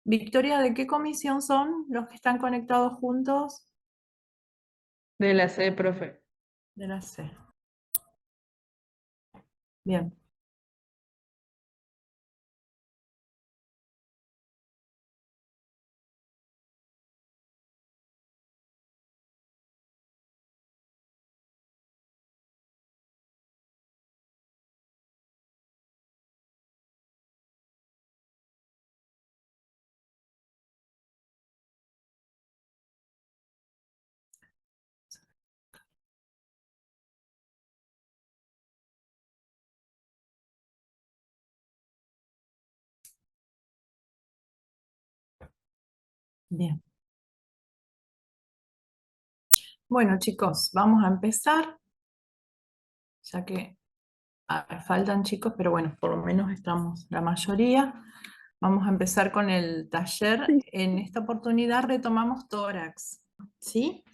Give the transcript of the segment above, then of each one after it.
Victoria, ¿de qué comisión son los que están conectados juntos? De la C, profe. De la C. Bien, bien. Bueno, chicos, vamos a empezar, ya que faltan chicos, pero bueno, por lo menos estamos la mayoría. Vamos a empezar con el taller. En esta oportunidad retomamos tórax, ¿sí?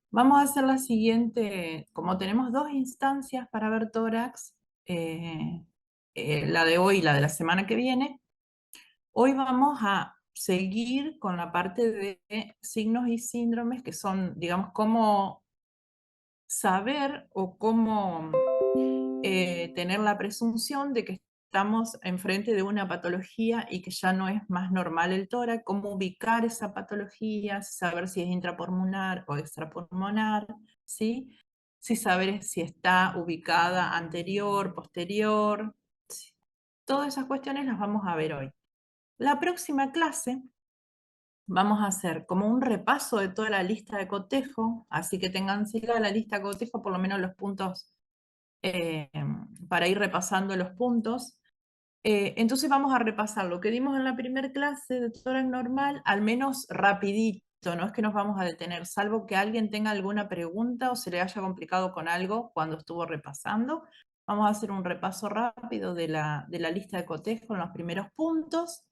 Vamos a hacer la siguiente, como tenemos dos instancias para ver tórax, la de hoy y la de la semana que viene. Hoy vamos a seguir con la parte de signos y síndromes, que son, digamos, cómo saber o cómo tener la presunción de que estamos enfrente de una patología y que ya no es más normal el tórax, cómo ubicar esa patología, saber si es intrapulmonar o extrapulmonar, ¿sí? Sí, saber si está ubicada anterior, posterior, sí. Todas esas cuestiones las vamos a ver hoy. La próxima clase vamos a hacer como un repaso de toda la lista de cotejo, así que tengan la lista de cotejo, por lo menos los puntos, eh, para ir repasando los puntos. Entonces vamos a repasar lo que dimos en la primera clase de tórax normal, al menos rapidito, no es que nos vamos a detener, salvo que alguien tenga alguna pregunta o se le haya complicado con algo cuando estuvo repasando. Vamos a hacer un repaso rápido de la lista de cotejo en los primeros puntos.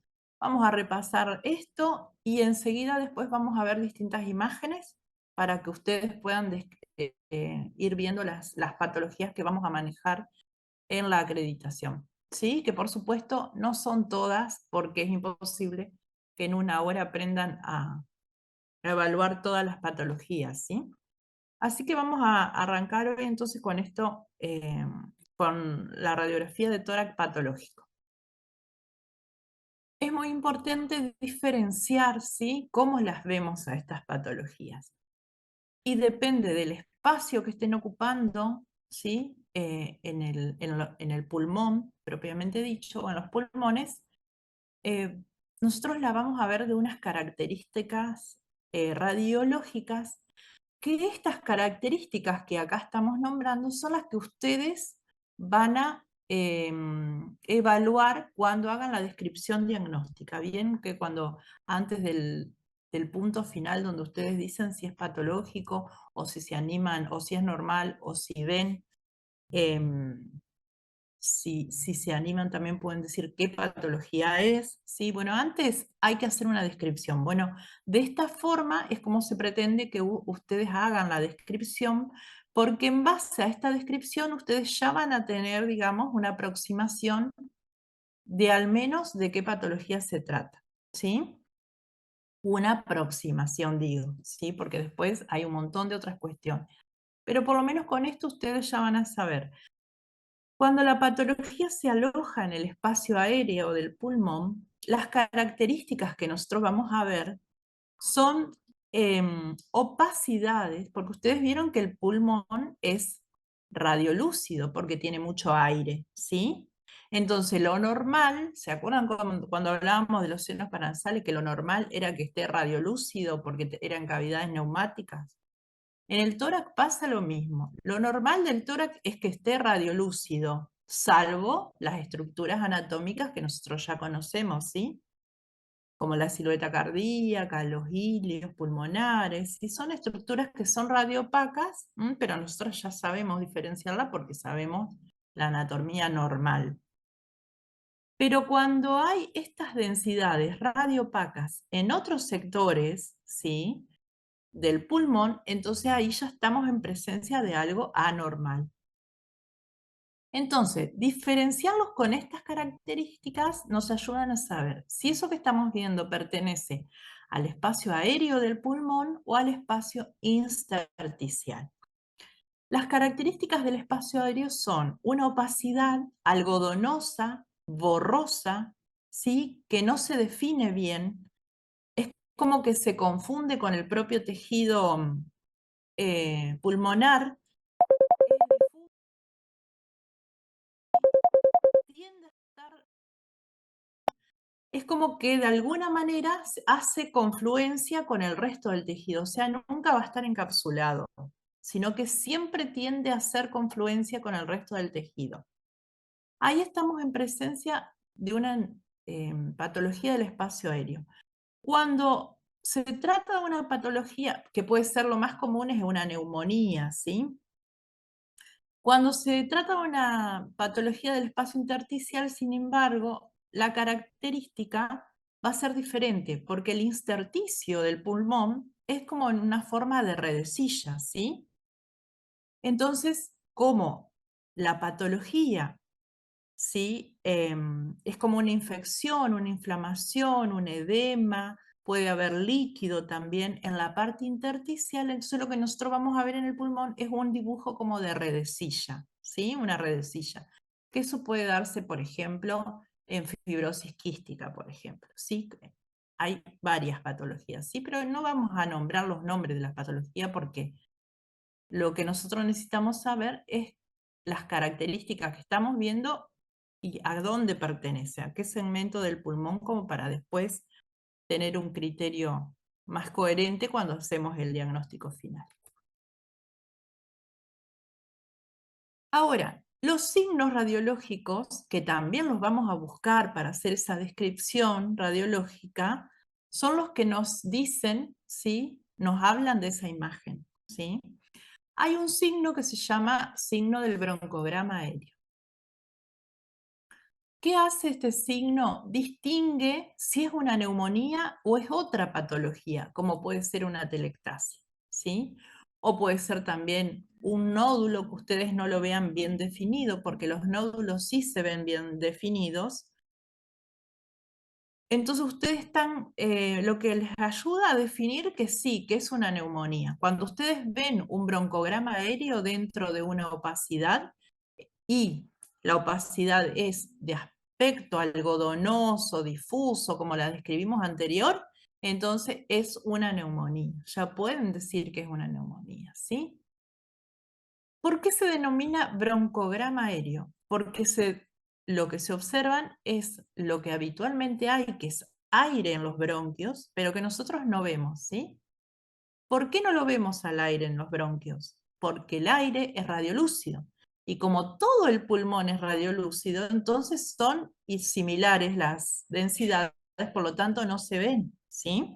Vamos a repasar esto y enseguida después vamos a ver distintas imágenes para que ustedes puedan ir viendo las patologías que vamos a manejar en la acreditación. ¿Sí? Que por supuesto no son todas, porque es imposible que en una hora aprendan a evaluar todas las patologías, ¿sí? Así que vamos a arrancar hoy entonces con esto, con la radiografía de tórax patológico. Es muy importante diferenciar, ¿sí?, cómo las vemos a estas patologías. Y depende del espacio que estén ocupando, ¿sí?, en el pulmón, propiamente dicho, o en los pulmones, eh, nosotros la vamos a ver de unas características radiológicas, que estas características que acá estamos nombrando son las que ustedes van a evaluar cuando hagan la descripción diagnóstica. Bien, que cuando antes del punto final donde ustedes dicen si es patológico o si se animan o si es normal o si ven, si se animan también pueden decir qué patología es, ¿sí? Bueno, antes hay que hacer una descripción. Bueno, de esta forma es como se pretende que ustedes hagan la descripción, porque en base a esta descripción ustedes ya van a tener, digamos, una aproximación de al menos de qué patología se trata, ¿sí? Una aproximación, digo, ¿sí? Porque después hay un montón de otras cuestiones. Pero por lo menos con esto ustedes ya van a saber. Cuando la patología se aloja en el espacio aéreo del pulmón, las características que nosotros vamos a ver son opacidades, porque ustedes vieron que el pulmón es radiolúcido porque tiene mucho aire, ¿sí? Entonces lo normal, ¿se acuerdan cuando hablábamos de los senos paranasales, que lo normal era que esté radiolúcido porque eran cavidades neumáticas? En el tórax pasa lo mismo. Lo normal del tórax es que esté radiolúcido, salvo las estructuras anatómicas que nosotros ya conocemos, ¿sí? Como la silueta cardíaca, los ilios pulmonares, y son estructuras que son radiopacas, pero nosotros ya sabemos diferenciarla porque sabemos la anatomía normal. Pero cuando hay estas densidades radiopacas en otros sectores, ¿sí?, del pulmón, entonces ahí ya estamos en presencia de algo anormal. Entonces, diferenciarlos con estas características nos ayudan a saber si eso que estamos viendo pertenece al espacio aéreo del pulmón o al espacio intersticial. Las características del espacio aéreo son una opacidad algodonosa, borrosa, ¿sí? Que no se define bien, es como que se confunde con el propio tejido pulmonar, tiende a estar, es como que de alguna manera hace confluencia con el resto del tejido, o sea, nunca va a estar encapsulado, sino que siempre tiende a hacer confluencia con el resto del tejido. Ahí estamos en presencia de una patología del espacio aéreo. Cuando se trata de una patología, que puede ser lo más común, es una neumonía, ¿sí? Cuando se trata de una patología del espacio intersticial, sin embargo, la característica va a ser diferente, porque el intersticio del pulmón es como en una forma de redecilla, ¿sí? Entonces, como la patología, ¿sí? Es como una infección, una inflamación, un edema, puede haber líquido también en la parte intersticial, entonces lo que nosotros vamos a ver en el pulmón es un dibujo como de redecilla, ¿sí? Una redecilla. Que eso puede darse, por ejemplo, en fibrosis quística, por ejemplo, ¿sí? Hay varias patologías, ¿sí? Pero no vamos a nombrar los nombres de las patologías porque lo que nosotros necesitamos saber es las características que estamos viendo y a dónde pertenece, a qué segmento del pulmón, como para después tener un criterio más coherente cuando hacemos el diagnóstico final. Ahora, los signos radiológicos, que también los vamos a buscar para hacer esa descripción radiológica, son los que nos dicen, ¿sí? Nos hablan de esa imagen, ¿sí? Hay un signo que se llama signo del broncograma aéreo. ¿Qué hace este signo? Distingue si es una neumonía o es otra patología, como puede ser una telectasia, ¿sí? O puede ser también un nódulo que ustedes no lo vean bien definido, porque los nódulos sí se ven bien definidos. Entonces ustedes están, lo que les ayuda a definir que sí, que es una neumonía. Cuando ustedes ven un broncograma aéreo dentro de una opacidad y la opacidad es de aspecto algodonoso, difuso, como la describimos anterior, entonces es una neumonía. Ya pueden decir que es una neumonía, ¿sí? ¿Por qué se denomina broncograma aéreo? Porque lo que se observan es lo que habitualmente hay, que es aire en los bronquios, pero que nosotros no vemos, ¿sí? ¿Por qué no lo vemos al aire en los bronquios? Porque el aire es radiolúcido. Y como todo el pulmón es radiolúcido, entonces son similares las densidades, por lo tanto no se ven, ¿sí?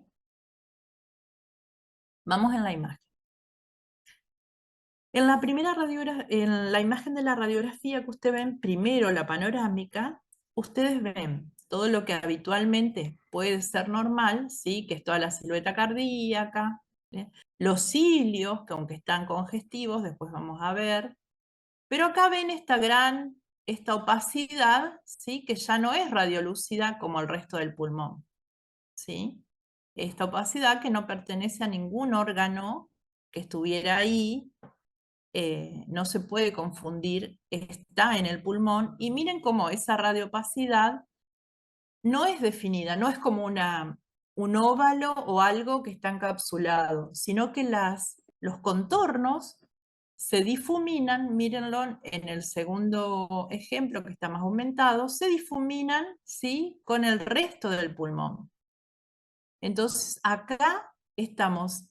Vamos en la imagen. En la primera en la imagen de la radiografía que ustedes ven, primero la panorámica, ustedes ven todo lo que habitualmente puede ser normal, ¿sí? Que es toda la silueta cardíaca, ¿sí? Los cilios, que aunque están congestivos, después vamos a ver, pero acá ven esta opacidad, ¿sí? Que ya no es radiolúcida como el resto del pulmón, ¿sí? Esta opacidad que no pertenece a ningún órgano que estuviera ahí, no se puede confundir, está en el pulmón, y miren cómo esa radioopacidad no es definida, no es como un óvalo o algo que está encapsulado, sino que los contornos se difuminan, mírenlo en el segundo ejemplo que está más aumentado, se difuminan, ¿sí? Con el resto del pulmón. Entonces acá estamos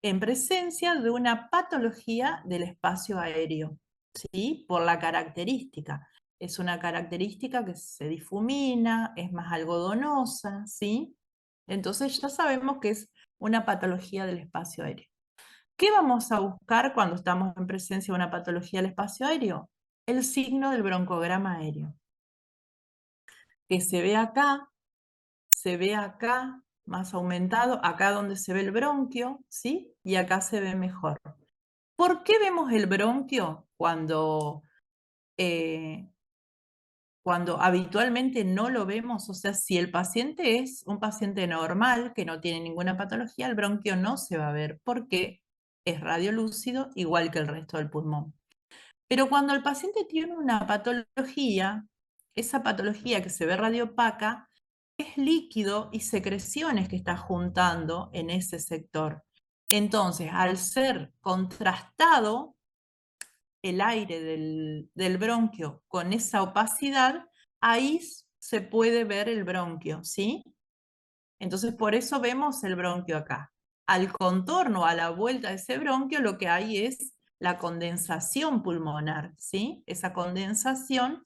en presencia de una patología del espacio aéreo, ¿sí? Por la característica. Es una característica que se difumina, es más algodonosa, ¿sí? Entonces ya sabemos que es una patología del espacio aéreo. ¿Qué vamos a buscar cuando estamos en presencia de una patología del espacio aéreo? El signo del broncograma aéreo, que se ve acá, más aumentado, acá donde se ve el bronquio, ¿sí? Y acá se ve mejor. ¿Por qué vemos el bronquio cuando cuando habitualmente no lo vemos, o sea, si el paciente es un paciente normal, que no tiene ninguna patología, el bronquio no se va a ver porque es radiolúcido igual que el resto del pulmón. Pero cuando el paciente tiene una patología, esa patología que se ve radiopaca, es líquido y secreciones que está juntando en ese sector. Entonces, al ser contrastado el aire del bronquio con esa opacidad, ahí se puede ver el bronquio, ¿sí? Entonces, por eso vemos el bronquio acá. Al contorno, a la vuelta de ese bronquio, lo que hay es la condensación pulmonar, ¿sí? Esa condensación.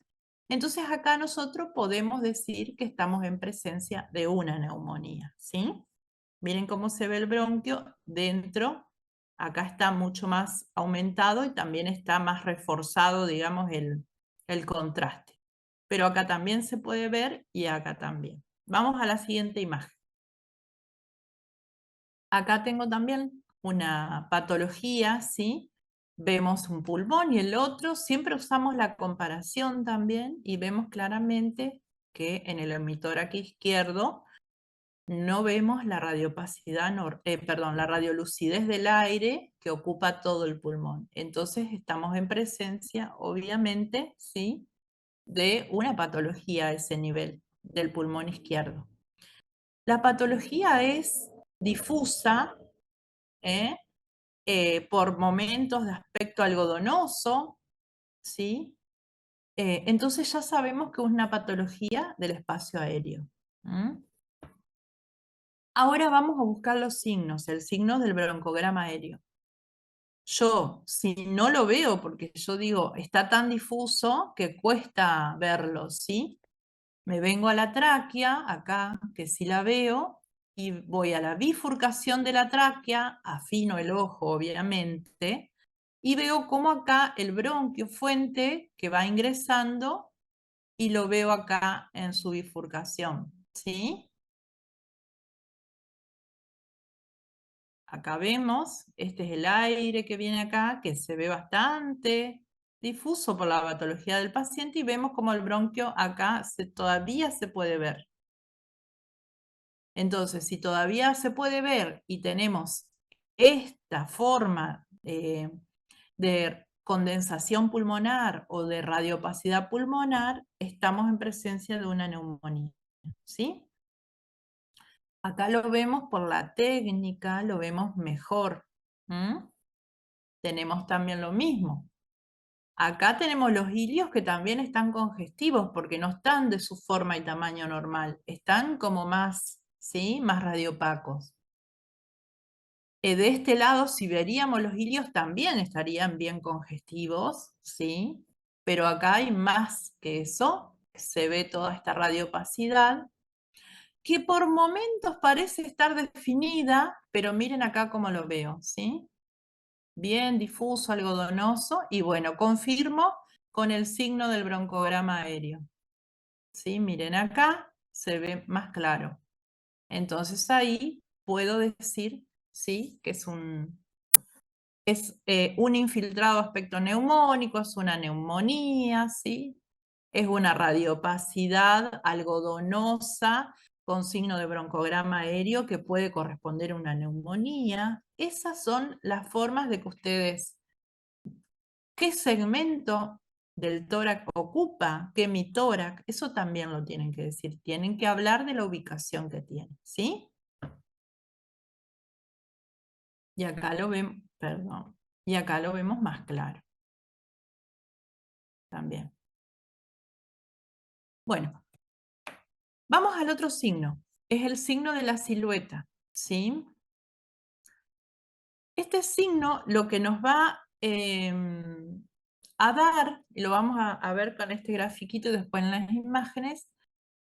Entonces, acá nosotros podemos decir que estamos en presencia de una neumonía, ¿sí? Miren cómo se ve el bronquio dentro. Acá está mucho más aumentado y también está más reforzado, digamos, el contraste. Pero acá también se puede ver y acá también. Vamos a la siguiente imagen. Acá tengo también una patología, ¿sí? Vemos un pulmón y el otro. Siempre usamos la comparación también y vemos claramente que en el hemitórax izquierdo no vemos la radiopacidad, la radiolucidez del aire que ocupa todo el pulmón. Entonces estamos en presencia, obviamente, ¿sí?, de una patología a ese nivel del pulmón izquierdo. La patología es difusa, ¿eh? Por momentos de aspecto algodonoso, ¿sí? Entonces ya sabemos que es una patología del espacio aéreo. Ahora vamos a buscar los signos, el signo del broncograma aéreo. Yo, si no lo veo, porque yo digo, está tan difuso que cuesta verlo, ¿sí? Me vengo a la tráquea, acá, que sí la veo, y voy a la bifurcación de la tráquea, afino el ojo, obviamente, y veo cómo acá el bronquio fuente que va ingresando, y lo veo acá en su bifurcación, ¿sí? Acá vemos, este es el aire que viene acá, que se ve bastante difuso por la patología del paciente y vemos como el bronquio acá todavía se puede ver. Entonces, si todavía se puede ver y tenemos esta forma de condensación pulmonar o de radiopacidad pulmonar, estamos en presencia de una neumonía, ¿sí? Acá lo vemos por la técnica, lo vemos mejor. Tenemos también lo mismo. Acá tenemos los hilios que también están congestivos porque no están de su forma y tamaño normal. Están como más, ¿sí?, más radiopacos. De este lado, si veríamos los hilios, también estarían bien congestivos, ¿sí? Pero acá hay más que eso. Se ve toda esta radiopacidad que por momentos parece estar definida, pero miren acá cómo lo veo, ¿sí? Bien difuso, algodonoso, y bueno, confirmo con el signo del broncograma aéreo. ¿Sí? Miren acá, se ve más claro. Entonces ahí puedo decir, ¿sí?, que es un infiltrado aspecto neumónico, es una neumonía, ¿sí? Es una radiopacidad algodonosa con signo de broncograma aéreo que puede corresponder a una neumonía. Esas son las formas de que ustedes, ¿qué segmento del tórax ocupa? ¿Qué hemitórax? Eso también lo tienen que decir. Tienen que hablar de la ubicación que tiene, ¿sí? Y acá lo vemos, perdón, y acá lo vemos más claro también. Bueno, vamos al otro signo. Es el signo de la silueta, ¿sí? Este signo lo que nos va a dar, y lo vamos a ver con este grafiquito y después en las imágenes,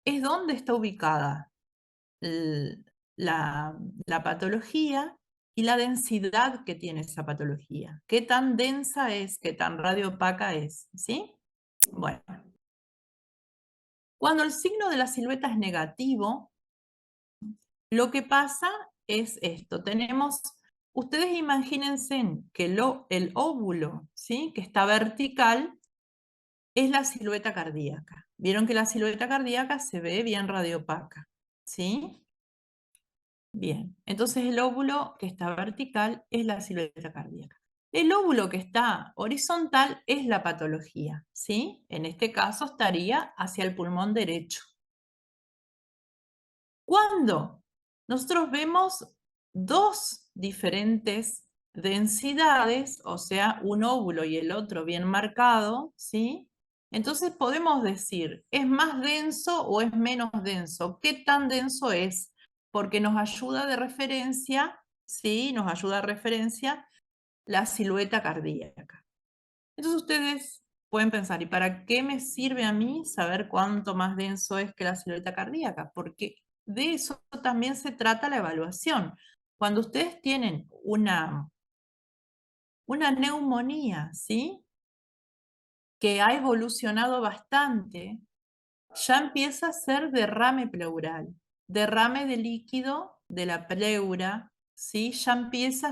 es dónde está ubicada la patología y la densidad que tiene esa patología. Qué tan densa es, qué tan radiopaca es, ¿sí? Bueno, cuando el signo de la silueta es negativo, lo que pasa es esto. Tenemos, ustedes imagínense que el óvulo, ¿sí?, que está vertical, es la silueta cardíaca. Vieron que la silueta cardíaca se ve bien radiopaca, ¿sí? Bien, entonces el óvulo que está vertical es la silueta cardíaca. El óvulo que está horizontal es la patología, ¿sí? En este caso estaría hacia el pulmón derecho. Cuando nosotros vemos dos diferentes densidades, o sea, un óvulo y el otro bien marcado, ¿sí? Entonces podemos decir, ¿es más denso o es menos denso? ¿Qué tan denso es? Porque nos ayuda de referencia, ¿sí? Nos ayuda de referencia la silueta cardíaca. Entonces ustedes pueden pensar, ¿y para qué me sirve a mí saber cuánto más denso es que la silueta cardíaca? Porque de eso también se trata la evaluación. Cuando ustedes tienen una neumonía, ¿sí? Que ha evolucionado bastante, ya empieza a ser derrame pleural, derrame de líquido de la pleura, ¿sí? Ya empieza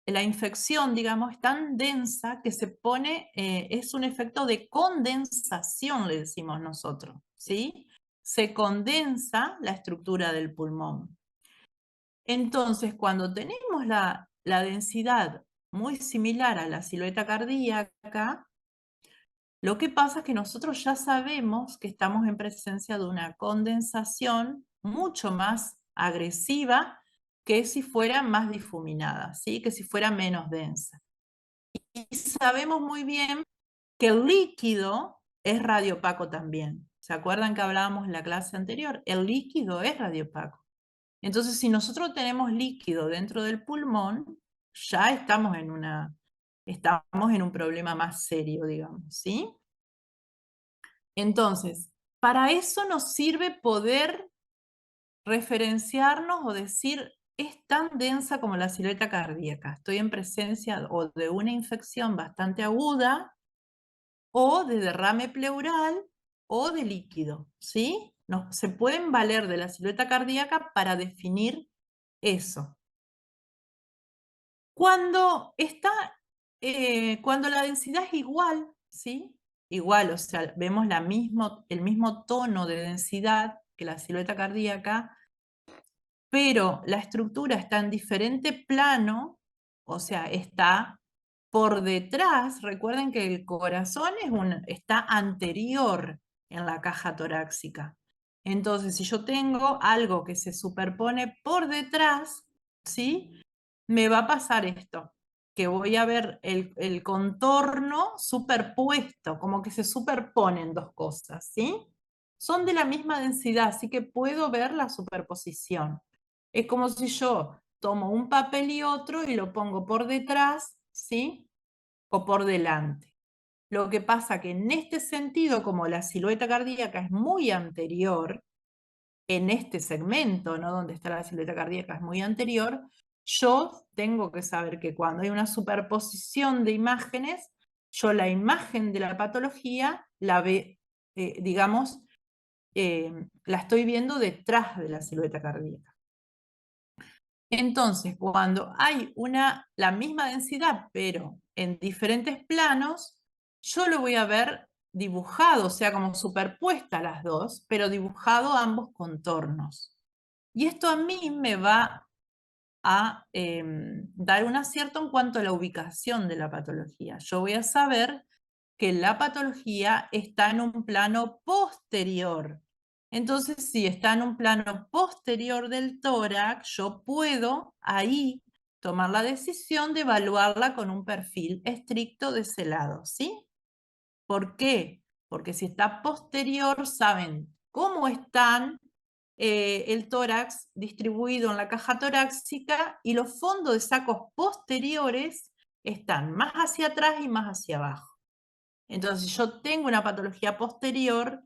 la infección, digamos, tan densa que se pone, es un efecto de condensación, le decimos nosotros, ¿sí? Se condensa la estructura del pulmón. Entonces, cuando tenemos la densidad muy similar a la silueta cardíaca, lo que pasa es que nosotros ya sabemos que estamos en presencia de una condensación mucho más agresiva que si fuera más difuminada, ¿sí? Que si fuera menos densa. Y sabemos muy bien que el líquido es radiopaco también. ¿Se acuerdan que hablábamos en la clase anterior? El líquido es radiopaco. Entonces, si nosotros tenemos líquido dentro del pulmón, ya estamos en un problema más serio, digamos, ¿sí? Entonces, para eso nos sirve poder referenciarnos o decir, es tan densa como la silueta cardíaca. Estoy en presencia o de una infección bastante aguda, o de derrame pleural, o de líquido, ¿sí? Se pueden valer de la silueta cardíaca para definir eso. Cuando cuando la densidad es igual, ¿sí? Igual, o sea, vemos el mismo tono de densidad que la silueta cardíaca, pero la estructura está en diferente plano, o sea, está por detrás. Recuerden que el corazón está anterior en la caja torácica. Entonces, si yo tengo algo que se superpone por detrás, ¿sí? Me va a pasar esto, que voy a ver el contorno superpuesto, como que se superponen dos cosas, ¿sí? Son de la misma densidad, así que puedo ver la superposición. Es como si yo tomo un papel y otro y lo pongo por detrás, ¿sí? O por delante. Lo que pasa que en este sentido, como la silueta cardíaca es muy anterior, en este segmento, ¿no? Donde está la silueta cardíaca es muy anterior, yo tengo que saber que cuando hay una superposición de imágenes, yo la imagen de la patología la ve, digamos, la estoy viendo detrás de la silueta cardíaca. Entonces, cuando hay la misma densidad, pero en diferentes planos, yo lo voy a ver dibujado, o sea, como superpuesta las dos, pero dibujado ambos contornos. Y esto a mí me va a dar un acierto en cuanto a la ubicación de la patología. Yo voy a saber que la patología está en un plano posterior. Entonces, si está en un plano posterior del tórax, yo puedo ahí tomar la decisión de evaluarla con un perfil estricto de ese lado, ¿sí? ¿Por qué? Porque si está posterior, saben cómo están el tórax distribuido en la caja torácica y los fondos de sacos posteriores están más hacia atrás y más hacia abajo. Entonces, si yo tengo una patología posterior,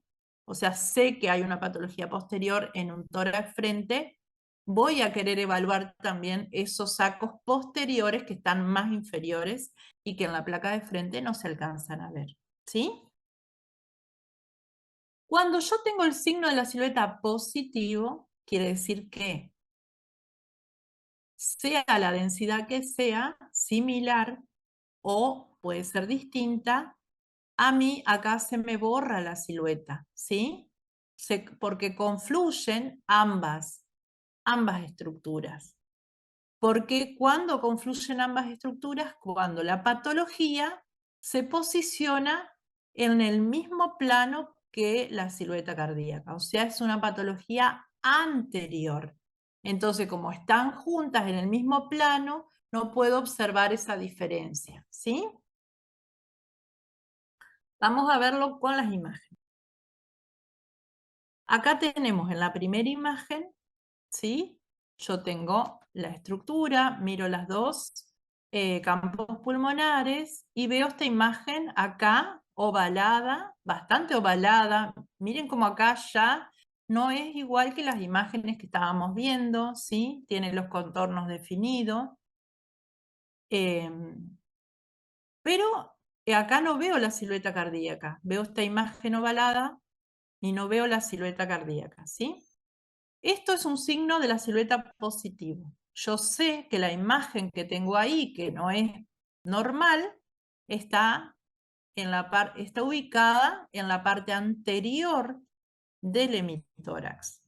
o sea, sé que hay una patología posterior en un tórax frente, voy a querer evaluar también esos sacos posteriores que están más inferiores y que en la placa de frente no se alcanzan a ver, ¿sí? Cuando yo tengo el signo de la silueta positivo, quiere decir que sea la densidad que sea, similar o puede ser distinta, a mí acá se me borra la silueta, ¿sí? Porque confluyen ambas estructuras. Porque cuando confluyen ambas estructuras, cuando la patología se posiciona en el mismo plano que la silueta cardíaca, o sea, es una patología anterior. Entonces, como están juntas en el mismo plano, no puedo observar esa diferencia, ¿sí? Vamos a verlo con las imágenes. Acá tenemos en la primera imagen, ¿sí? Yo tengo la estructura, miro las dos campos pulmonares y veo esta imagen acá ovalada, bastante ovalada. Miren cómo acá ya no es igual que las imágenes que estábamos viendo, ¿sí? Tiene los contornos definidos. Pero acá no veo la silueta cardíaca. Veo esta imagen ovalada y no veo la silueta cardíaca, ¿sí? Esto es un signo de la silueta positivo. Yo sé que la imagen que tengo ahí, que no es normal, está ubicada en la parte anterior del hemitórax.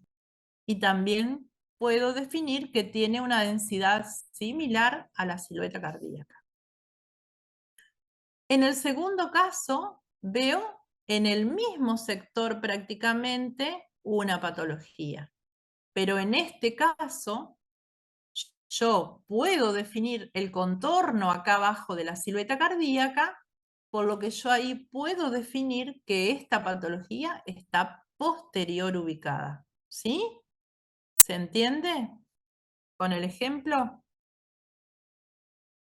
Y también puedo definir que tiene una densidad similar a la silueta cardíaca. En el segundo caso, veo en el mismo sector prácticamente una patología. Pero en este caso, yo puedo definir el contorno acá abajo de la silueta cardíaca, por lo que yo ahí puedo definir que esta patología está posterior ubicada. ¿Sí? ¿Se entiende con el ejemplo?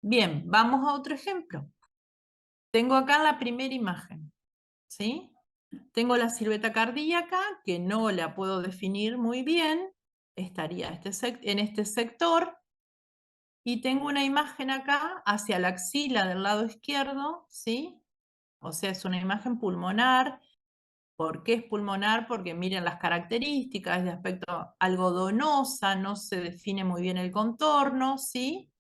Bien, vamos a otro ejemplo. Tengo acá la primera imagen. ¿Sí? Tengo la silueta cardíaca, que no la puedo definir muy bien. Estaría en este sector. Y tengo una imagen acá hacia la axila del lado izquierdo, ¿sí? O sea, es una imagen pulmonar. ¿Por qué es pulmonar? Porque miren las características, es de aspecto algodonosa, no se define muy bien el contorno, ¿sí?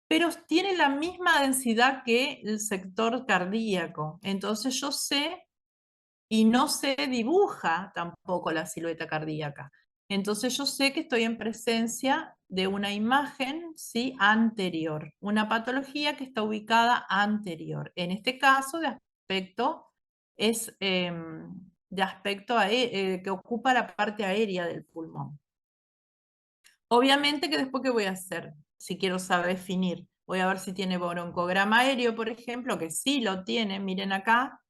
Pero tiene la misma densidad que el sector cardíaco. Entonces yo sé, y no se dibuja tampoco la silueta cardíaca. Entonces yo sé que estoy en presencia de una imagen, ¿sí? Anterior, una patología que está ubicada anterior. En este caso de aspecto es de aspecto que ocupa la parte aérea del pulmón. Obviamente que después, ¿qué voy a hacer? Si quiero saber definir, voy a ver si tiene broncograma aéreo, por ejemplo, que sí lo tiene, miren acá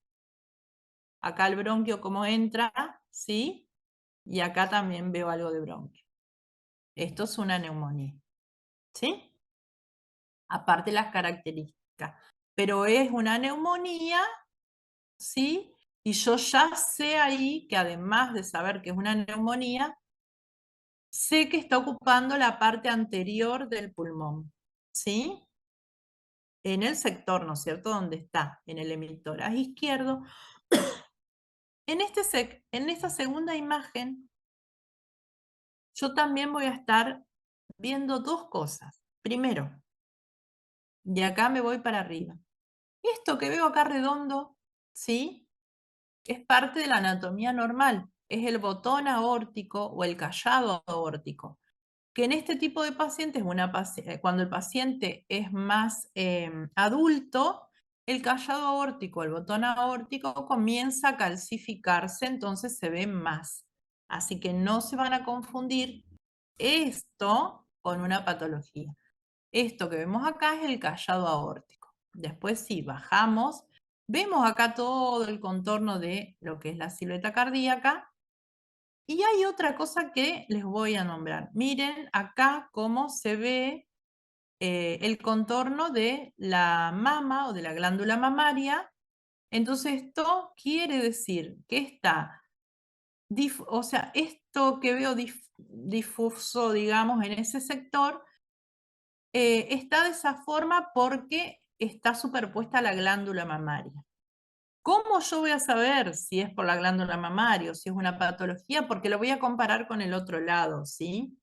el bronquio cómo entra, ¿sí? Y acá también veo algo de bronquio. Esto es una neumonía, ¿sí? Aparte las características. Pero es una neumonía, ¿sí? Y yo ya sé ahí que además de saber que es una neumonía, sé que está ocupando la parte anterior del pulmón, ¿sí? En el sector, ¿no es cierto? Donde está, en el hemitórax izquierdo. En esta segunda imagen, yo también voy a estar viendo dos cosas. Primero, de acá me voy para arriba. Esto que veo acá redondo, ¿sí? Es parte de la anatomía normal. Es el botón aórtico o el callado aórtico. Que en este tipo de pacientes, cuando el paciente es más adulto, el callado aórtico, el botón aórtico comienza a calcificarse, entonces se ve más. Así que no se van a confundir esto con una patología. Esto que vemos acá es el callado aórtico. Después si bajamos, vemos acá todo el contorno de lo que es la silueta cardíaca. Y hay otra cosa que les voy a nombrar. Miren acá cómo se ve el contorno de la mama o de la glándula mamaria. Entonces esto quiere decir que está, o sea, esto que veo difuso, digamos, en ese sector, está de esa forma porque está superpuesta a la glándula mamaria. ¿Cómo yo voy a saber si es por la glándula mamaria o si es una patología? Porque lo voy a comparar con el otro lado, ¿sí?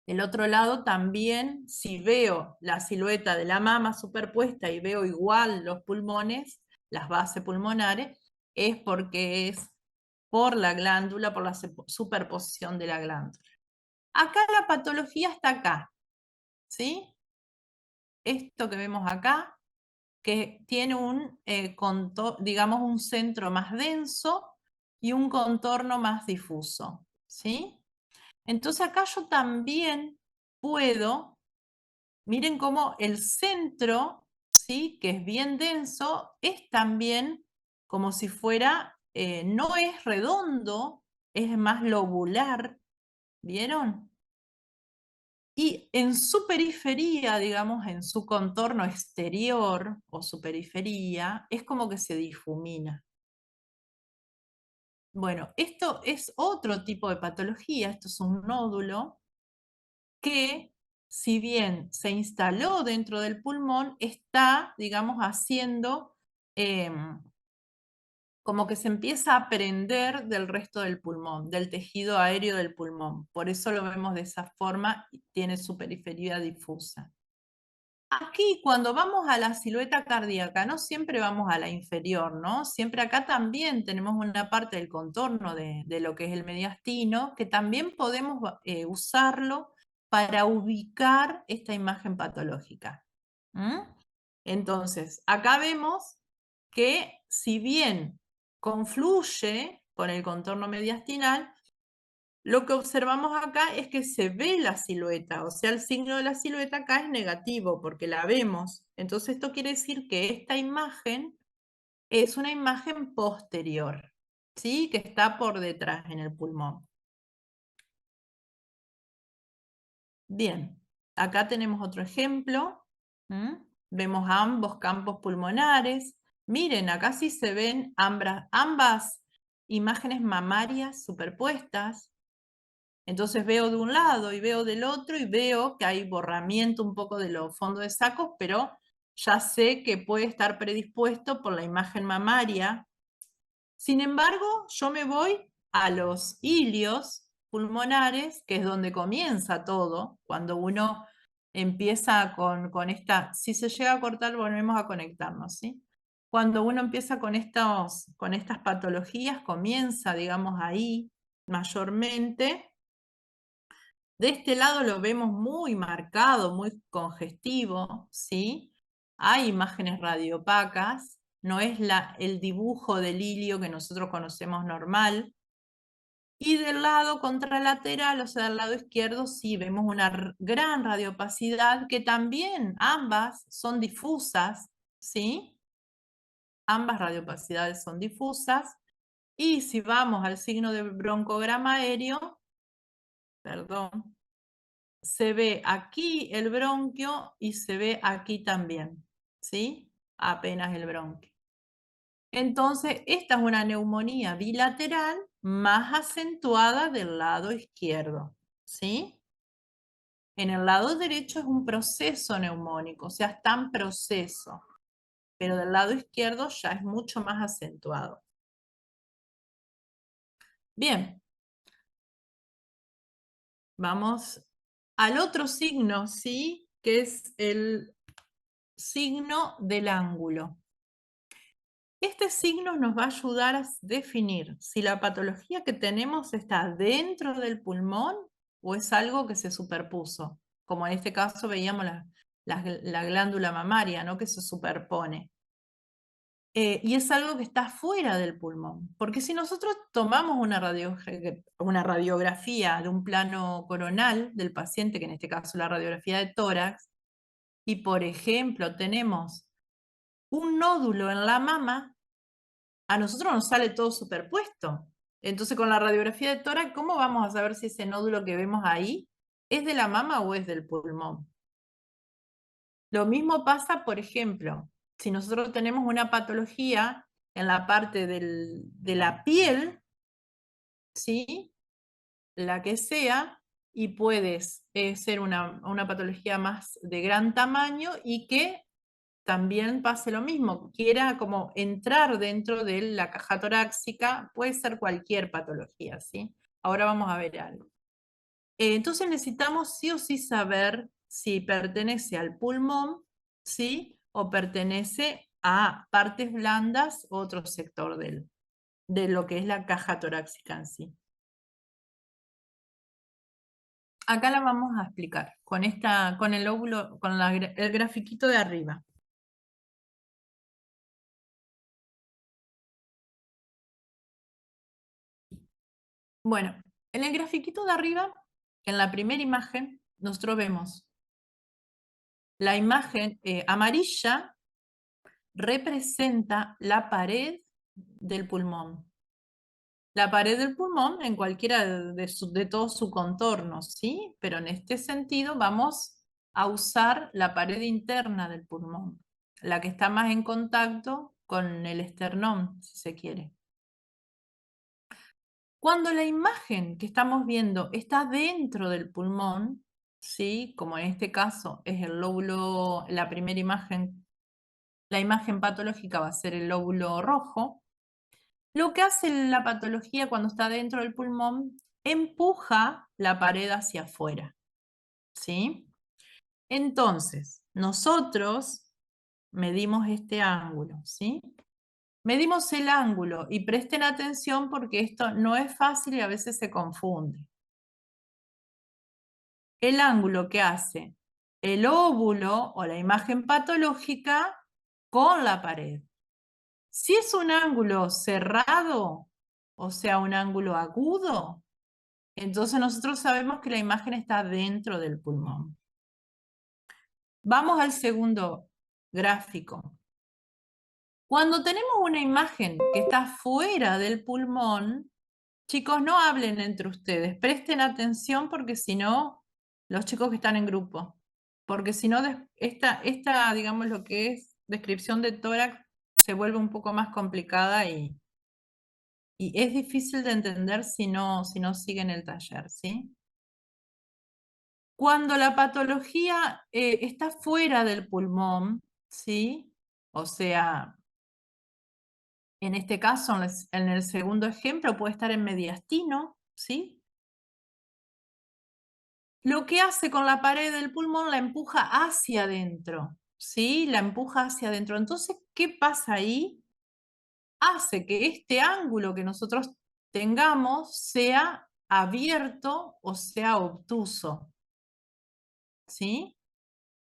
Del otro lado también, si veo la silueta de la mama superpuesta y veo igual los pulmones, las bases pulmonares, es porque es por la glándula, por la superposición de la glándula. Acá la patología está acá, ¿sí? Esto que vemos acá, que tiene un digamos, un centro más denso y un contorno más difuso, ¿sí? Entonces acá yo también puedo, miren cómo el centro, ¿sí? Que es bien denso, es también como si fuera, no es redondo, es más lobular, ¿vieron? Y en su periferia, digamos, en su contorno exterior o su periferia, es como que se difumina. Bueno, esto es otro tipo de patología, esto es un nódulo que, si bien se instaló dentro del pulmón, está, digamos, haciendo como que se empieza a prender del resto del pulmón, del tejido aéreo del pulmón. Por eso lo vemos de esa forma y tiene su periferia difusa. Aquí, cuando vamos a la silueta cardíaca, no siempre vamos a la inferior, ¿no? Siempre acá también tenemos una parte del contorno de lo que es el mediastino, que también podemos usarlo para ubicar esta imagen patológica. ¿Mm? Entonces, acá vemos que si bien confluye con el contorno mediastinal, lo que observamos acá es que se ve la silueta, o sea, el signo de la silueta acá es negativo porque la vemos. Entonces esto quiere decir que esta imagen es una imagen posterior, ¿sí? Que está por detrás en el pulmón. Bien, acá tenemos otro ejemplo. Vemos ambos campos pulmonares. Miren, acá sí se ven ambas imágenes mamarias superpuestas. Entonces veo de un lado y veo del otro y veo que hay borramiento un poco de los fondos de sacos, pero ya sé que puede estar predispuesto por la imagen mamaria. Sin embargo, yo me voy a los ilios pulmonares, que es donde comienza todo, cuando uno empieza con esta, si se llega a cortar, volvemos a conectarnos, ¿sí? Cuando uno empieza con estas patologías, comienza, digamos, ahí mayormente. De este lado lo vemos muy marcado, muy congestivo, ¿sí? Hay imágenes radiopacas, no es el dibujo del ilio que nosotros conocemos normal. Y del lado contralateral, o sea, del lado izquierdo, sí vemos una gran radiopacidad que también ambas son difusas, ¿sí? Ambas radiopacidades son difusas. Y si vamos al signo de broncograma aéreo, perdón, se ve aquí el bronquio y se ve aquí también, ¿sí? Apenas el bronquio. Entonces, esta es una neumonía bilateral más acentuada del lado izquierdo, ¿sí? En el lado derecho es un proceso neumónico, o sea, está en proceso, pero del lado izquierdo ya es mucho más acentuado. Bien, vamos al otro signo, ¿sí? Que es el signo del ángulo. Este signo nos va a ayudar a definir si la patología que tenemos está dentro del pulmón o es algo que se superpuso, como en este caso veíamos la glándula mamaria, ¿no? Que se superpone. Y es algo que está fuera del pulmón, porque si nosotros tomamos una radiografía de un plano coronal del paciente, que en este caso la radiografía de tórax, y por ejemplo tenemos un nódulo en la mama, a nosotros nos sale todo superpuesto. Entonces, con la radiografía de tórax, ¿cómo vamos a saber si ese nódulo que vemos ahí es de la mama o es del pulmón? Lo mismo pasa, por ejemplo, si nosotros tenemos una patología en la parte de la piel, ¿sí? La que sea, y puedes ser una patología más de gran tamaño y que también pase lo mismo, quiera como entrar dentro de la caja torácica, puede ser cualquier patología, ¿sí? Ahora vamos a ver algo. Entonces necesitamos sí o sí saber si pertenece al pulmón, ¿sí? O pertenece a partes blandas, otro sector de lo que es la caja torácica en sí. Acá la vamos a explicar con el lóbulo, con el grafiquito de arriba. Bueno, en el grafiquito de arriba, en la primera imagen, nosotros vemos la imagen amarilla representa la pared del pulmón. La pared del pulmón en cualquiera de todo su contorno, ¿sí? Pero en este sentido vamos a usar la pared interna del pulmón, la que está más en contacto con el esternón, si se quiere. Cuando la imagen que estamos viendo está dentro del pulmón, ¿sí? Como en este caso es el lóbulo, la primera imagen, la imagen patológica va a ser el lóbulo rojo. Lo que hace la patología cuando está dentro del pulmón, empuja la pared hacia afuera, ¿sí? Entonces, nosotros medimos este ángulo, ¿sí? Medimos el ángulo y presten atención porque esto no es fácil y a veces se confunde. El ángulo que hace el óvulo o la imagen patológica con la pared. Si es un ángulo cerrado, o sea, un ángulo agudo, entonces nosotros sabemos que la imagen está dentro del pulmón. Vamos al segundo gráfico. Cuando tenemos una imagen que está fuera del pulmón, chicos, no hablen entre ustedes, presten atención porque si no, los chicos que están en grupo, porque si no, esta, digamos, lo que es descripción de tórax se vuelve un poco más complicada y es difícil de entender si no siguen el taller, ¿sí? Cuando la patología está fuera del pulmón, ¿sí? O sea, en este caso, en el segundo ejemplo, puede estar en mediastino, ¿sí? Lo que hace con la pared del pulmón la empuja hacia adentro, ¿sí? La empuja hacia adentro. Entonces, ¿qué pasa ahí? Hace que este ángulo que nosotros tengamos sea abierto o sea obtuso, ¿sí?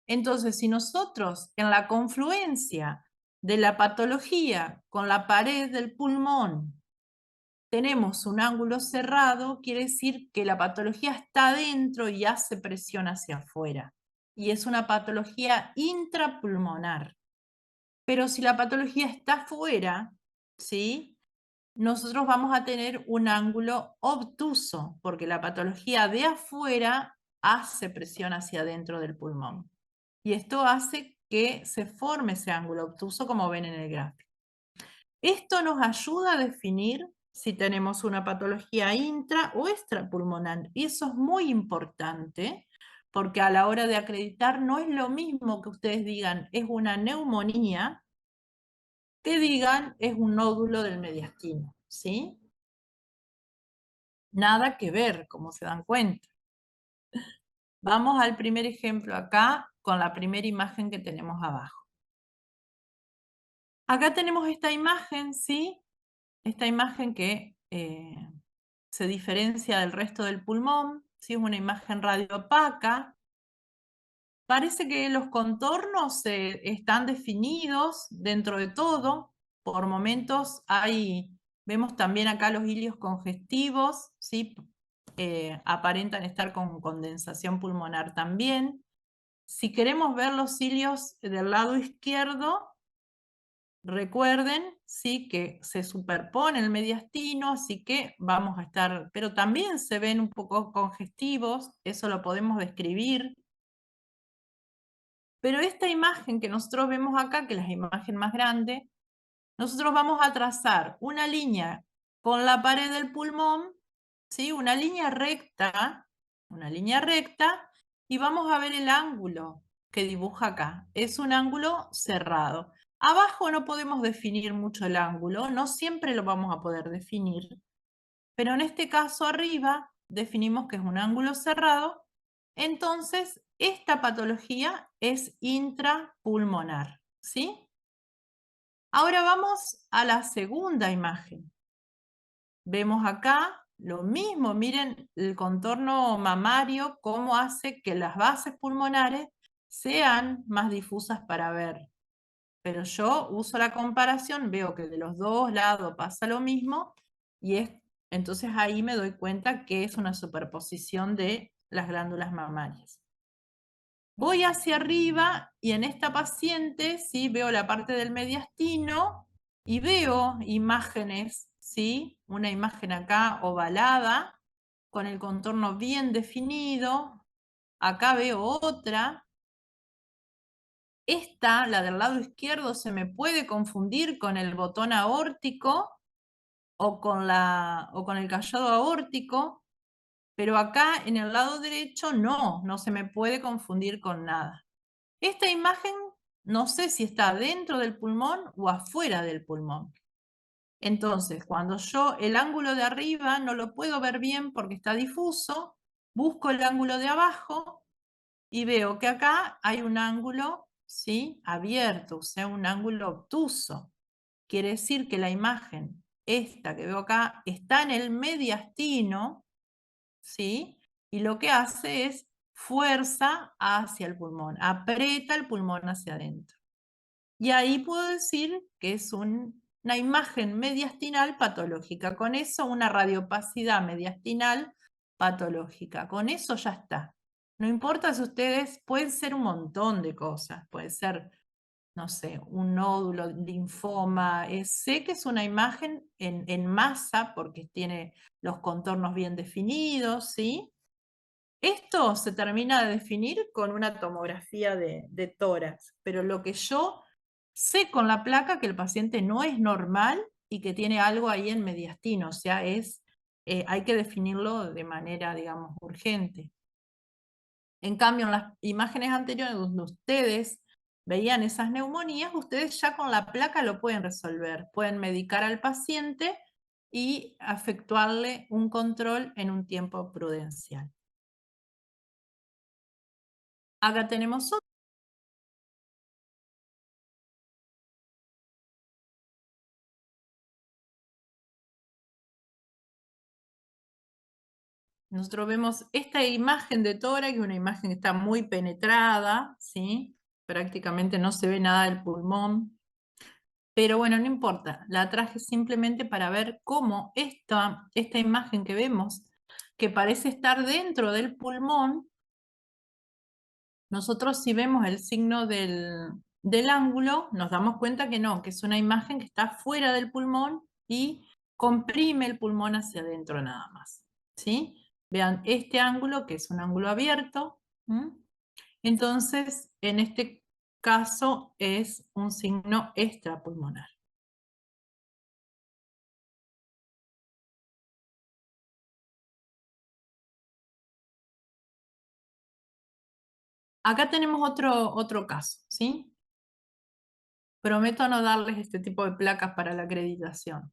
Entonces, si nosotros en la confluencia de la patología con la pared del pulmón tenemos un ángulo cerrado, quiere decir que la patología está adentro y hace presión hacia afuera. Y es una patología intrapulmonar. Pero si la patología está fuera, ¿sí? Nosotros vamos a tener un ángulo obtuso, porque la patología de afuera hace presión hacia adentro del pulmón. Y esto hace que se forme ese ángulo obtuso, como ven en el gráfico. Esto nos ayuda a definir si tenemos una patología intra o extrapulmonar. Y eso es muy importante, porque a la hora de acreditar no es lo mismo que ustedes digan es una neumonía, que digan es un nódulo del mediastino, ¿sí? Nada que ver, como se dan cuenta. Vamos al primer ejemplo acá, con la primera imagen que tenemos abajo. Acá tenemos esta imagen, ¿sí? Esta imagen que se diferencia del resto del pulmón, ¿sí? Es una imagen radiopaca. Parece que los contornos están definidos dentro de todo. Por momentos vemos también acá los hilios congestivos, ¿sí? Aparentan estar con condensación pulmonar también. Si queremos ver los cilios del lado izquierdo, recuerden, sí, que se superpone el mediastino, así que vamos a estar, pero también se ven un poco congestivos, eso lo podemos describir. Pero esta imagen que nosotros vemos acá, que es la imagen más grande, nosotros vamos a trazar una línea con la pared del pulmón, ¿sí? Una línea recta, y vamos a ver el ángulo que dibuja acá. Es un ángulo cerrado. Abajo no podemos definir mucho el ángulo, no siempre lo vamos a poder definir, pero en este caso arriba definimos que es un ángulo cerrado, entonces esta patología es intrapulmonar, ¿sí? Ahora vamos a la segunda imagen. Vemos acá lo mismo, miren el contorno mamario, cómo hace que las bases pulmonares sean más difusas para ver. Pero yo uso la comparación, veo que de los dos lados pasa lo mismo, y entonces ahí me doy cuenta que es una superposición de las glándulas mamarias. Voy hacia arriba y en esta paciente, ¿sí? Veo la parte del mediastino y veo imágenes, ¿sí? Una imagen acá ovalada, con el contorno bien definido. Acá veo otra. Esta, la del lado izquierdo, se me puede confundir con el botón aórtico o con el callado aórtico, pero acá en el lado derecho no se me puede confundir con nada. Esta imagen no sé si está dentro del pulmón o afuera del pulmón. Entonces, cuando yo el ángulo de arriba no lo puedo ver bien porque está difuso, busco el ángulo de abajo y veo que acá hay un ángulo, ¿sí?, abierto, o sea, un ángulo obtuso. Quiere decir que la imagen, esta que veo acá, está en el mediastino, ¿sí? Y lo que hace es fuerza hacia el pulmón, aprieta el pulmón hacia adentro. Y ahí puedo decir que es una imagen mediastinal patológica. Con eso, una radiopacidad mediastinal patológica. Con eso ya está. No importa si ustedes, pueden ser un montón de cosas. Puede ser, no sé, un nódulo, linfoma. Sé que es una imagen en masa porque tiene los contornos bien definidos, ¿sí? Esto se termina de definir con una tomografía de tórax, pero lo que yo sé con la placa que el paciente no es normal y que tiene algo ahí en mediastino, o sea, hay que definirlo de manera, digamos, urgente. En cambio, en las imágenes anteriores donde ustedes veían esas neumonías, ustedes ya con la placa lo pueden resolver, pueden medicar al paciente y efectuarle un control en un tiempo prudencial. Acá tenemos otro. Nosotros vemos esta imagen de tórax, una imagen que está muy penetrada, ¿sí? Prácticamente no se ve nada del pulmón. Pero bueno, no importa, la traje simplemente para ver cómo esta imagen que vemos, que parece estar dentro del pulmón, nosotros si vemos el signo del ángulo, nos damos cuenta que no, que es una imagen que está fuera del pulmón y comprime el pulmón hacia adentro nada más, ¿sí? Vean este ángulo, que es un ángulo abierto. Entonces, en este caso es un signo extrapulmonar. Acá tenemos otro caso, ¿sí? Prometo no darles este tipo de placas para la acreditación.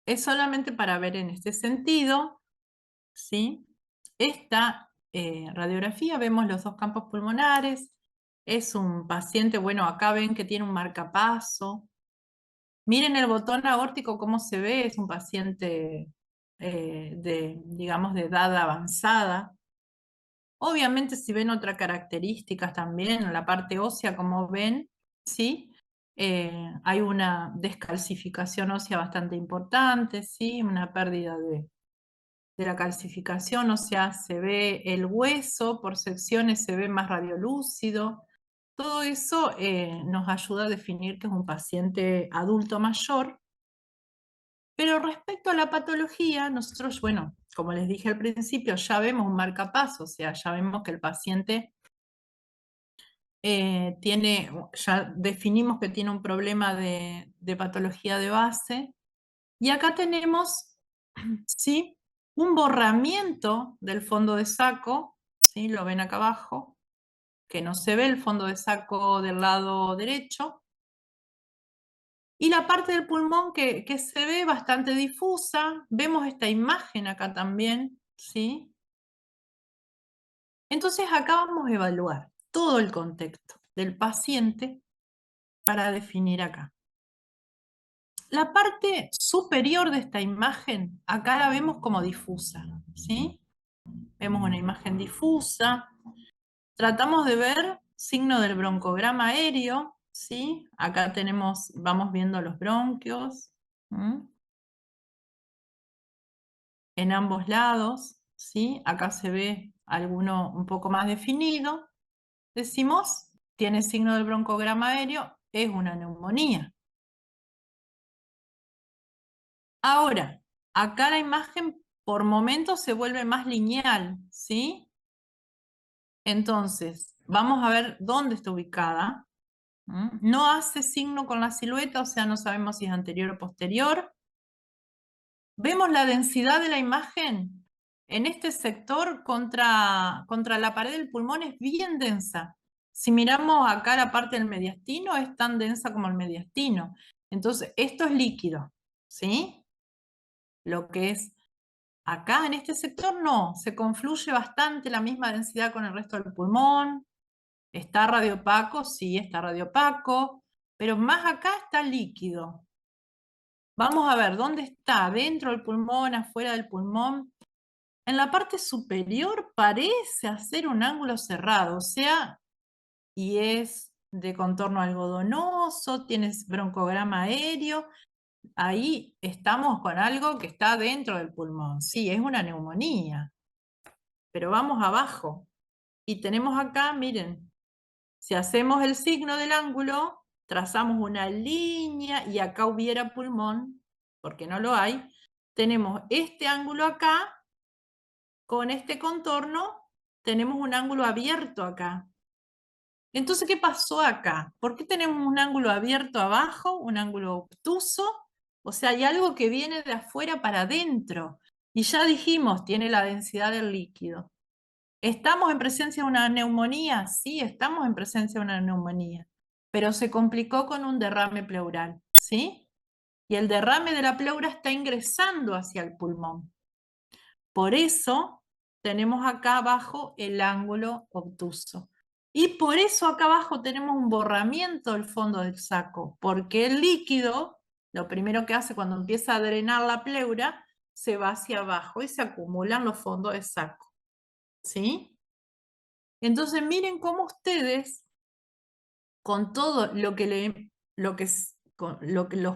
Es solamente para ver en este sentido, ¿sí? Esta radiografía, vemos los dos campos pulmonares, es un paciente, bueno, acá ven que tiene un marcapaso. Miren el botón aórtico cómo se ve, es un paciente digamos, de edad avanzada. Obviamente si ven otras características también, en la parte ósea, como ven, ¿sí? Hay una descalcificación ósea bastante importante, ¿sí? Una pérdida de la calcificación, o sea, se ve el hueso, por secciones se ve más radiolúcido. Todo eso nos ayuda a definir que es un paciente adulto mayor. Pero respecto a la patología, nosotros, bueno, como les dije al principio, ya vemos un marcapaso, o sea, ya vemos que el paciente ya definimos que tiene un problema de patología de base. Y acá tenemos, ¿sí?, un borramiento del fondo de saco, ¿sí? Lo ven acá abajo, que no se ve el fondo de saco del lado derecho. Y la parte del pulmón que se ve bastante difusa, vemos esta imagen acá también, ¿sí? Entonces acá vamos a evaluar todo el contexto del paciente para definir acá. La parte superior de esta imagen, acá la vemos como difusa, ¿sí? Vemos una imagen difusa. Tratamos de ver signo del broncograma aéreo, ¿sí? Acá tenemos, vamos viendo los bronquios, ¿m? En ambos lados, ¿sí? Acá se ve alguno un poco más definido. Decimos, tiene signo del broncograma aéreo, es una neumonía. Ahora, acá la imagen por momentos se vuelve más lineal, ¿sí? Entonces, vamos a ver dónde está ubicada. No hace signo con la silueta, o sea, no sabemos si es anterior o posterior. Vemos la densidad de la imagen en este sector contra la pared del pulmón, es bien densa. Si miramos acá la parte del mediastino, es tan densa como el mediastino. Entonces, esto es líquido, ¿sí? Lo que es acá en este sector no, se confluye bastante la misma densidad con el resto del pulmón. ¿Está radiopaco? Sí, está radiopaco, pero más acá está líquido. Vamos a ver dónde está, dentro del pulmón, afuera del pulmón. En la parte superior parece hacer un ángulo cerrado, o sea, y es de contorno algodonoso, tienes broncograma aéreo. Ahí estamos con algo que está dentro del pulmón. Sí, es una neumonía. Pero vamos abajo. Y tenemos acá, miren, si hacemos el signo del ángulo, trazamos una línea y acá hubiera pulmón, porque no lo hay. Tenemos este ángulo acá, con este contorno, tenemos un ángulo abierto acá. Entonces, ¿qué pasó acá? ¿Por qué tenemos un ángulo abierto abajo, un ángulo obtuso? O sea, hay algo que viene de afuera para adentro. Y ya dijimos, tiene la densidad del líquido. ¿Estamos en presencia de una neumonía? Sí, estamos en presencia de una neumonía. Pero se complicó con un derrame pleural, ¿sí? Y el derrame de la pleura está ingresando hacia el pulmón. Por eso tenemos acá abajo el ángulo obtuso. Y por eso acá abajo tenemos un borramiento del fondo del saco, porque el líquido, lo primero que hace cuando empieza a drenar la pleura, se va hacia abajo y se acumulan los fondos del saco. ¿Sí? Entonces miren cómo ustedes, con todo los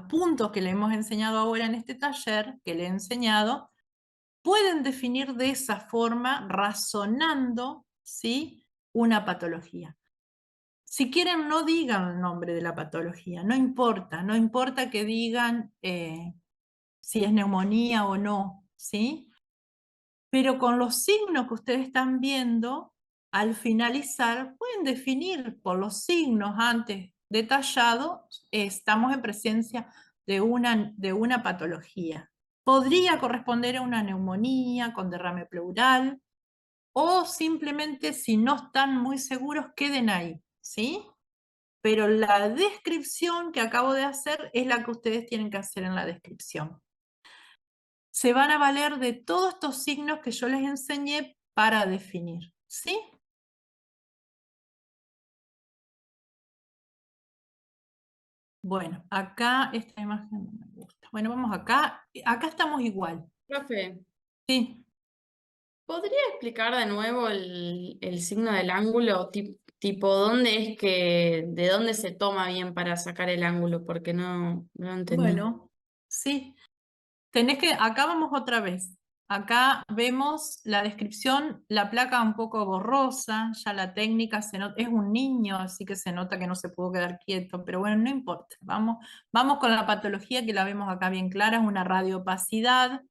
puntos que le hemos enseñado ahora en este taller, que le he enseñado, pueden definir de esa forma, razonando, ¿sí?, una patología. Si quieren, no digan el nombre de la patología, no importa, no importa que digan si es neumonía o no, ¿sí? Pero con los signos que ustedes están viendo, al finalizar, pueden definir por los signos antes detallados, estamos en presencia de una patología. Podría corresponder a una neumonía con derrame pleural, o simplemente, si no están muy seguros, queden ahí, ¿sí? Pero la descripción que acabo de hacer es la que ustedes tienen que hacer en la descripción. Se van a valer de todos estos signos que yo les enseñé para definir, ¿sí? Bueno, acá esta imagen no me gusta. Bueno, vamos acá. Acá estamos igual, Profe, ¿sí? ¿podría explicar de nuevo el signo del ángulo? Tipo, ¿dónde es de dónde se toma bien para sacar el ángulo? Porque no lo entendí. Bueno, sí. Acá vamos otra vez. Acá vemos la descripción, la placa un poco borrosa, ya la técnica se nota, es un niño, así que se nota que no se pudo quedar quieto, pero bueno, no importa. Vamos con la patología que la vemos acá bien clara, es una radiopacidad.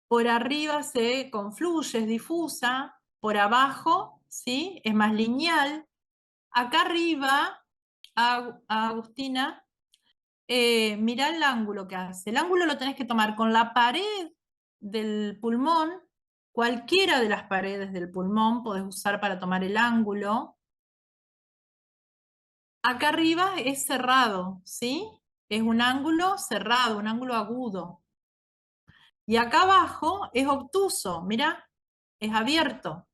Por arriba se confluye, es difusa, por abajo, ¿sí?, es más lineal. Acá arriba, Agustina, mirá el ángulo que hace. El ángulo lo tenés que tomar con la pared del pulmón, cualquiera de las paredes del pulmón podés usar para tomar el ángulo. Acá arriba es cerrado, ¿sí? Es un ángulo cerrado, un ángulo agudo. Y acá abajo es obtuso, mira, es abierto.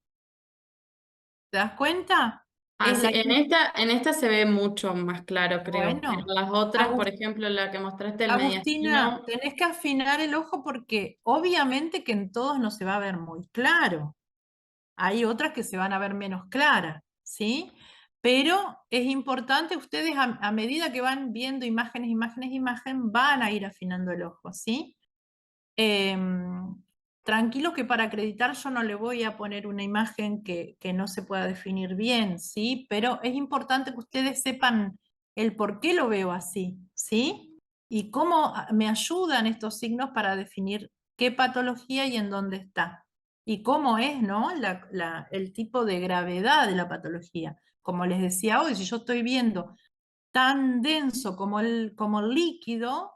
¿Te das cuenta? Ah, Es sí, la... en esta se ve mucho más claro, creo. Pero Bueno, las otras, por Agus- ejemplo, la que mostraste, el Agustina, mediastino. tenés que afinar el ojo porque obviamente que en todos no se va a ver muy claro. Hay otras que se van a ver menos claras, ¿sí? Pero es importante, ustedes a medida que van viendo imágenes, imágenes, imágenes, van a ir afinando el ojo, ¿sí? Tranquilos que para acreditar yo no le voy a poner una imagen que no se pueda definir bien, ¿sí? Pero es importante que ustedes sepan el por qué lo veo así, ¿sí? Y cómo me ayudan estos signos para definir qué patología y en dónde está. Y cómo es, ¿no? El tipo de gravedad de la patología. Como les decía hoy, si yo estoy viendo tan denso como el líquido,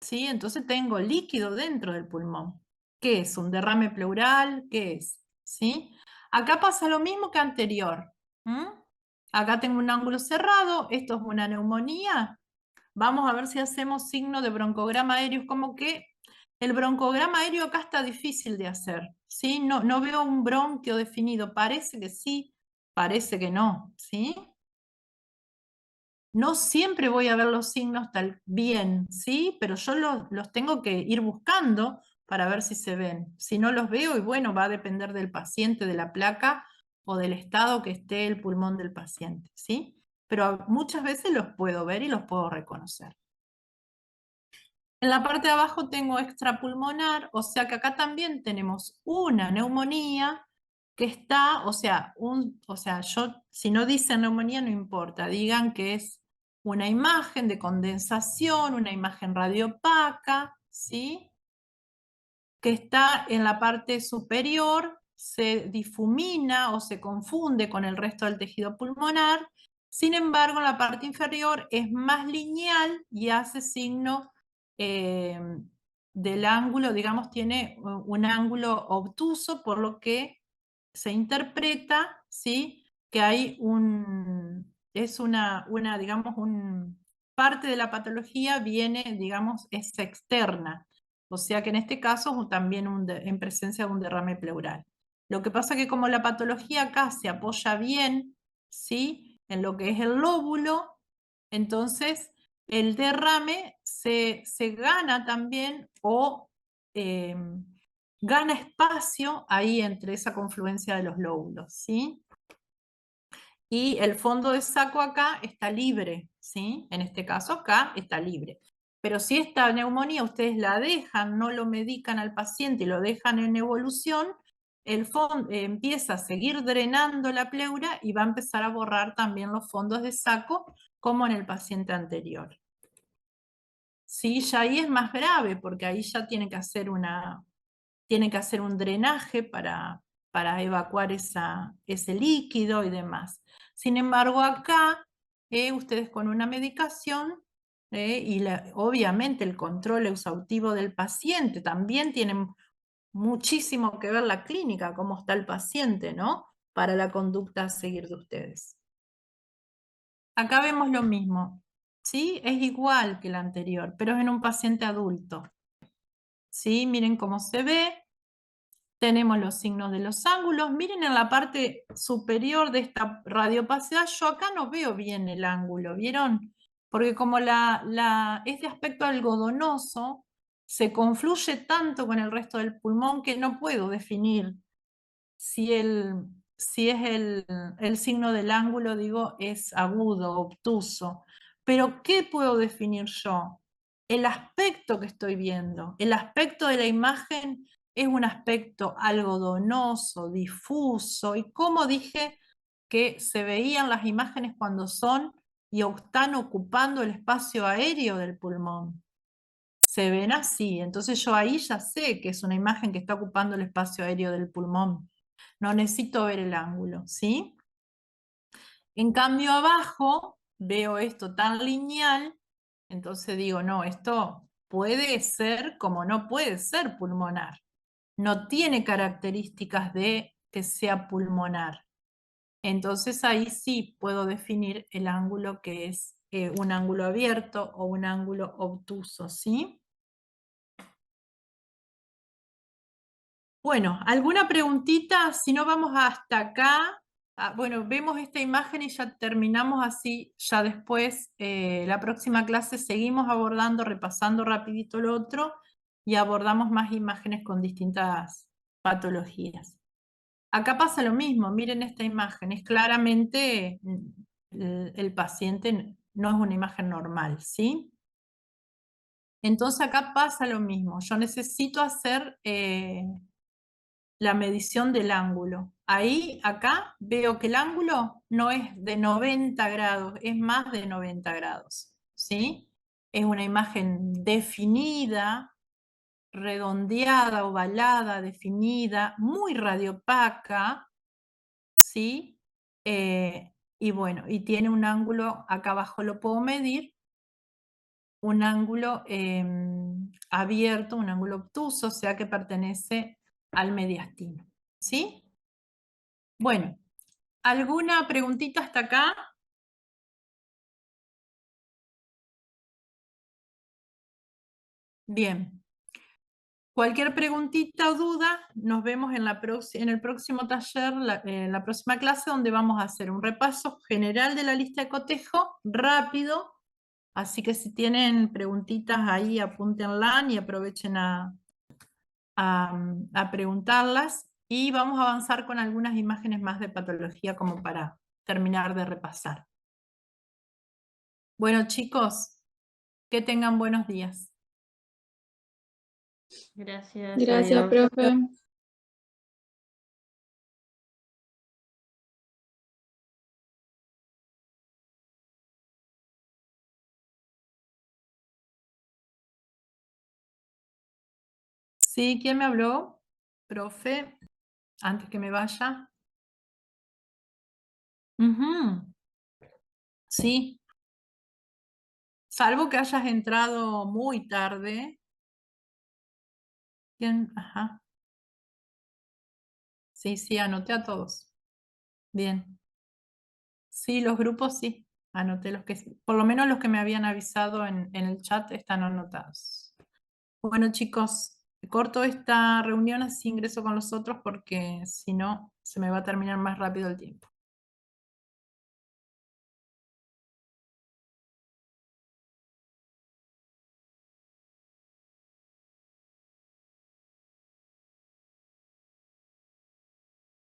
¿sí? Entonces tengo líquido dentro del pulmón. ¿Qué es? ¿Un derrame pleural? ¿Qué es? ¿Sí? Acá pasa lo mismo que anterior. ¿Mm? Acá tengo un ángulo cerrado, esto es una neumonía. Vamos a ver si hacemos signo de broncograma aéreo. Es como que el broncograma aéreo acá está difícil de hacer, ¿sí? No, no veo un bronquio definido. Parece que sí, parece que no, ¿sí? No siempre voy a ver los signos tal bien, ¿sí? Pero yo los tengo que ir buscando para ver si se ven. Si no los veo, y bueno, va a depender del paciente, de la placa o del estado que esté el pulmón del paciente, ¿sí? Pero muchas veces los puedo ver y los puedo reconocer. En la parte de abajo tengo extrapulmonar, o sea que acá también tenemos una neumonía que está, o sea, yo, si no dicen neumonía no importa, digan que es una imagen de condensación, una imagen radiopaca, ¿sí? Que está en la parte superior, se difumina o se confunde con el resto del tejido pulmonar. Sin embargo, en la parte inferior es más lineal y hace signo eh, del ángulo, digamos, tiene un ángulo obtuso, por lo que se interpreta, ¿sí? Que hay es digamos, parte de la patología viene, digamos, es externa. O sea que en este caso también en presencia de un derrame pleural. Lo que pasa es que como la patología acá se apoya bien, ¿sí? En lo que es el lóbulo, entonces el derrame se gana también o eh, gana espacio ahí entre esa confluencia de los lóbulos, ¿sí? Y el fondo de saco acá está libre, ¿sí? En este caso acá está libre. Pero si esta neumonía ustedes la dejan, no lo medican al paciente y lo dejan en evolución, el fondo empieza a seguir drenando la pleura y va a empezar a borrar también los fondos de saco, como en el paciente anterior. Sí, ya ahí es más grave, porque ahí ya tiene que hacer un drenaje para evacuar ese líquido y demás. Sin embargo, acá ustedes con una medicación y obviamente el control exhaustivo del paciente también tienen muchísimo que ver la clínica, cómo está el paciente, ¿no? Para la conducta a seguir de ustedes. Acá vemos lo mismo, ¿sí? Es igual que el anterior, pero es en un paciente adulto. ¿Sí? Miren cómo se ve. Tenemos los signos de los ángulos. Miren en la parte superior de esta radiopacidad, yo acá no veo bien el ángulo, ¿vieron? Porque como es de aspecto algodonoso, se confluye tanto con el resto del pulmón que no puedo definir si, si es el signo del ángulo, digo, es agudo, obtuso. Pero ¿qué puedo definir yo? El aspecto que estoy viendo. El aspecto de la imagen es un aspecto algodonoso, difuso, y como dije que se veían las imágenes cuando son y están ocupando el espacio aéreo del pulmón. Se ven así, entonces yo ahí ya sé que es una imagen que está ocupando el espacio aéreo del pulmón. No necesito ver el ángulo, ¿sí? En cambio abajo veo esto tan lineal, entonces digo, no, esto puede ser como no puede ser pulmonar. No tiene características de que sea pulmonar. Entonces ahí sí puedo definir el ángulo que es un ángulo abierto o un ángulo obtuso, ¿sí? Bueno, ¿alguna preguntita? Si no, vamos hasta acá. Bueno, vemos esta imagen y ya terminamos así. Ya después, la próxima clase, seguimos abordando, repasando rapidito lo otro y abordamos más imágenes con distintas patologías. Acá pasa lo mismo, miren esta imagen, es claramente el paciente no es una imagen normal, ¿sí? Entonces acá pasa lo mismo, yo necesito hacer la medición del ángulo. Ahí, acá, veo que el ángulo no es de 90 grados, es más de 90 grados, ¿sí? Es una imagen definida, redondeada, ovalada, definida, muy radiopaca, ¿sí? Y bueno, y tiene un ángulo, acá abajo lo puedo medir, un ángulo abierto, un ángulo obtuso, o sea que pertenece al mediastino, ¿sí? Bueno, ¿alguna preguntita hasta acá? Bien. Cualquier preguntita o duda, nos vemos en el próximo taller, en la próxima clase, donde vamos a hacer un repaso general de la lista de cotejo, rápido. Así que si tienen preguntitas ahí, apúntenlas y aprovechen a preguntarlas. Y vamos a avanzar con algunas imágenes más de patología como para terminar de repasar. Bueno, chicos, que tengan buenos días. Gracias, Gracias, adiós. profe. Sí, ¿quién me habló? Profe, antes que me vaya. Ujú, sí, salvo que hayas entrado muy tarde. ¿Quién? Ajá. Sí, sí, anoté a todos. Bien. Sí, los grupos sí. Anoté los que, por lo menos los que me habían avisado en el chat están anotados. Bueno, chicos, corto esta reunión así ingreso con los otros porque si no se me va a terminar más rápido el tiempo.